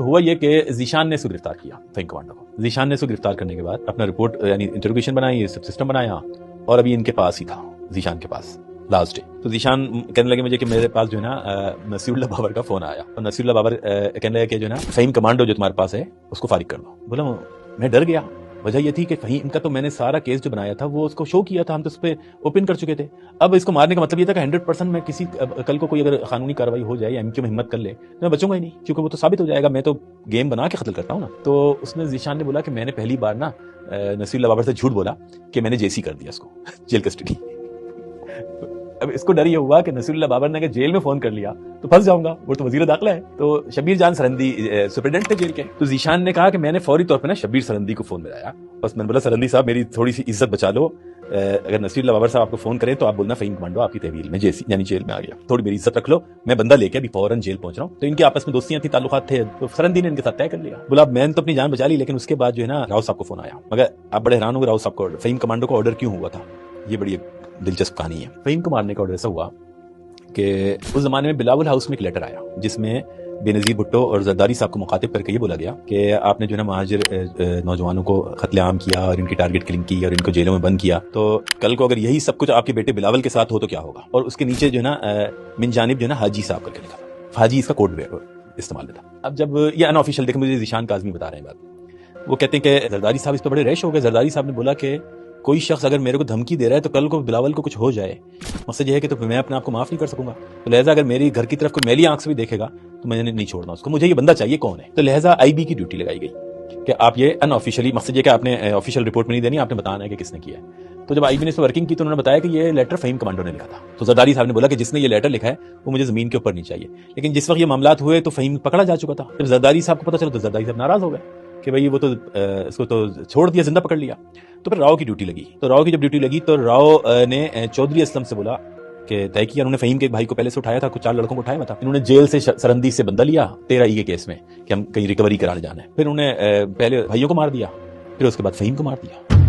تو ہوا یہ کہ ذیشان نے اس کو گرفتار کیا، فہیم کمانڈو کو۔ ذیشان نے اس کو گرفتار کرنے کے بعد اپنا رپورٹ یعنی انٹروگیشن بنائی، سب سسٹم بنایا، اور ابھی ان کے پاس ہی تھا، ذیشان کے پاس لاسٹ ڈے۔ تو ذیشان کہنے لگے مجھے کہ میرے پاس جو ہے نا نصیر اللہ بابر کا فون آیا، اور نصیر اللہ بابر کہنے لگے کہ جو ہے نا فہیم کمانڈو جو تمہارے پاس ہے اس کو فارغ کر دو۔ بولا میں ڈر گیا، وجہ یہ تھی کہ فہیم کا تو میں نے سارا کیس جو بنایا تھا وہ اس کو شو کیا تھا، ہم تو اس پہ اوپن کر چکے تھے۔ اب اس کو مارنے کا مطلب یہ تھا کہ 100% میں کسی کل کو کوئی اگر قانونی کارروائی ہو جائے یا ایم کیو میں ہمت کر لے تو میں بچوں گا ہی نہیں، کیونکہ وہ تو ثابت ہو جائے گا میں تو گیم بنا کے قتل کرتا ہوں نا۔ تو اس نے ذیشان نے بولا کہ میں نے پہلی بار نا نصیر اللہ بابر سے جھوٹ بولا کہ میں نے جیسی کر دیا اس کو جیل کسٹڈی۔ اب اس کو ڈر یہ ہوا کہ نصیر اللہ بابر نے اگر جیل میں فون کر لیا تو پھنس جاؤں گا، وہ تو وزیر داخلہ ہے۔ تو شبیر جان سرندی سپرنٹینڈنٹ تھے جیل کے۔ تو ذیشان نے کہا کہ میں نے فوری طور پہ نا شبیر سرندی کو فون ملایا، بس میں نے بولا سرندی صاحب میری تھوڑی سی عزت بچا لو، اگر نصیر اللہ بابر صاحب آپ کو فون کریں تو آپ بولنا فہیم کمانڈو آپ کی تحویل میں جیسی یعنی جیل میں آ گیا، تھوڑی میری عزت رکھ لو، میں بندہ لے کے ابھی فوراً جیل پہنچ رہا ہوں۔ تو ان کے آپس میں دوستیاں تھیں، تعلقات تھے، تو سرندی نے ان کے ساتھ طے کر لیا۔ بولا اب میں نے تو اپنی جان بچا لی، لیکن اس کے بعد جو ہے نا راؤ صاحب کو فون آیا، مگر آپ بڑے حیران ہو گے راؤ صاحب کو فہیم کمانڈو کو آرڈر کیوں ہوا تھا، یہ بڑی دلچسپ کہانی ہے۔ فہیم کو مارنے کا آرڈر ایسا ہوا کہ اس زمانے میں بلاول ہاؤس میں ایک لیٹر آیا جس میں بے نظیر بھٹو اور زرداری صاحب کو مخاطب کر کے یہ بولا گیا کہ آپ نے جو ہے نا مہاجر نوجوانوں کو قتل عام کیا اور ان کی ٹارگٹ کلنگ کی اور ان کو جیلوں میں بند کیا، تو کل کو اگر یہی سب کچھ آپ کے بیٹے بلاول کے ساتھ ہو تو کیا ہوگا۔ اور اس کے نیچے جو ہے نا من جانب جو ہے نا حاجی صاحب کر کے لکھا تھا، حاجی اس کا کوڈ استعمال تھا۔ اب جب یہ ان آفیشیل دیکھیں، مجھے ذیشان کاظمی بتا رہے ہیں بات، وہ کہتے ہیں کہ زرداری صاحب اس پہ بڑے ریش ہو گئے۔ زرداری صاحب نے بولا کہ کوئی شخص اگر میرے کو دھمکی دے رہا ہے تو کل کو بلاول کو کچھ ہو جائے، مقصد یہ ہے کہ تو میں اپنے آپ کو معاف نہیں کر سکوں گا، تو لہٰذا اگر میری گھر کی طرف کوئی میلی آنکھ سے بھی دیکھے گا تو میں نے نہیں چھوڑنا اس کو، مجھے یہ بندہ چاہیے کون ہے۔ تو لہٰذا آئی بی کی ڈیوٹی لگائی گئی کہ آپ یہ ان آفیشلی، مقصد یہ کہ آپ نے آفیشیل رپورٹ میں نہیں دینی، آپ نے بتانا ہے کہ کس نے کیا ہے۔ تو جب آئی بی نے اس پر ورکنگ کی تو انہوں نے بتایا کہ یہ لیٹر فہیم کمانڈو نے لکھا تھا۔ تو زرداری صاحب نے بولا کہ جس نے یہ لیٹر لکھا ہے وہ مجھے زمین کے اوپر نہیں چاہیے، لیکن جس وقت یہ معاملات ہوئے تو فہیم پکڑا جا چکا تھا۔ جب زرداری صاحب کو پتہ چلا تو زرداری صاحب ناراض ہو گئے کہ بھائی وہ تو اس کو تو چھوڑ دیا، زندہ پکڑ لیا۔ تو پھر راؤ کی ڈیوٹی لگی، تو راؤ کی جب ڈیوٹی لگی تو راؤ نے چودھری اسلم سے بولا کہ طے کیا، انہوں نے فہیم کے ایک بھائی کو پہلے سے اٹھایا تھا، کچھ 4 لڑکوں کو اٹھایا ہوا تھا، انہوں نے جیل سے سرندی سے بندہ لیا 13 کے کیس میں کہ ہم کہیں ریکوری کرانے جانا ہے، پھر انہیں پہلے بھائیوں کو مار دیا، پھر اس کے بعد فہیم کو مار دیا۔